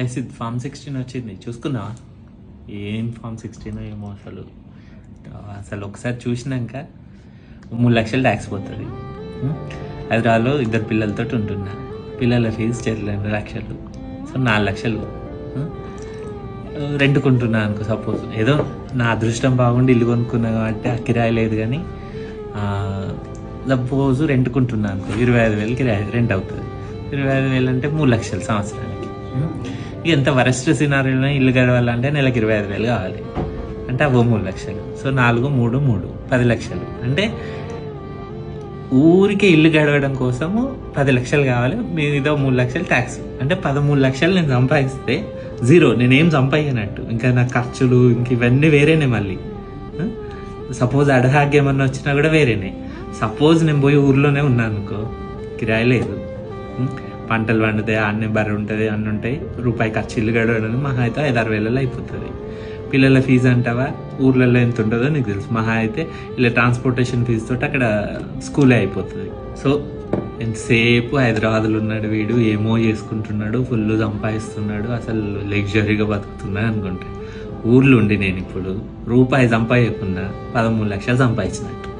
Yes ఇది form 16 వచ్చింది చూసుకున్నావా? ఏం ఫామ్ 16 ఏమో అసలు అసలు ఒకసారి చూసినాక 3 లక్షలు ట్యాక్స్ పోతుంది. హైదరాబాద్లో 2 పిల్లలతో ఉంటున్నా, పిల్లల ఫీజు 2 లక్షలు, సో 4 లక్షలు రెంట్కుంటున్నా అనుకో. సపోజ్ ఏదో నా అదృష్టం బాగుండి ఇల్లు కొనుక్కున్నా కాబట్టి ఆ కిరాయి లేదు, కానీ సపోజ్ రెంట్కుంటున్నా అనుకో 25,000 కిరాయి రెంట్ అవుతుంది. 25,000 అంటే 3 లక్షలు సంవత్సరానికి. ఇక ఎంత వరస్ట్ సినారీలో ఇల్లు గడవాలంటే నెలకు 25,000 కావాలి, అంటే అవో 3 లక్షలు. సో 4, 3, 3 10 లక్షలు. అంటే ఊరికే ఇల్లు గడవడం కోసము 10 లక్షలు కావాలి, మీదో 3 లక్షలు ట్యాక్స్. అంటే 13 లక్షలు నేను సంపాదిస్తే జీరో, నేనేం సంపాదించినట్టు. ఇంకా నా ఖర్చులు ఇంక ఇవన్నీ వేరేనే. మళ్ళీ సపోజ్ అడహాగ్ ఏమన్నా వచ్చినా కూడా వేరేనే. సపోజ్ నేను పోయి ఊర్లోనే ఉన్నాను అనుకో, కిరాయి లేదు, పంటలు పండుతాయి, అన్నీ బర్రె ఉంటుంది, అన్నీ ఉంటాయి, రూపాయి ఖర్చు ఇల్లు గడవడానికి మహా అయితే 5-6 వేలలో అయిపోతుంది. పిల్లల ఫీజు అంటావా ఊర్లలో ఎంత ఉంటుందో నీకు తెలుసు, మహా అయితే ఇలా ట్రాన్స్పోర్టేషన్ ఫీజు తోటి అక్కడ స్కూలే అయిపోతుంది. సో ఎంతసేపు హైదరాబాద్లో ఉన్నాడు వీడు, ఏమో చేసుకుంటున్నాడు, ఫుల్ సంపాదిస్తున్నాడు, అసలు లగ్జరీగా బతుకుతున్నా అనుకుంటా. ఊర్లో ఉండి నేను ఇప్పుడు రూపాయి సంపాదించకుండా 13 లక్షలు సంపాదించినట్టు.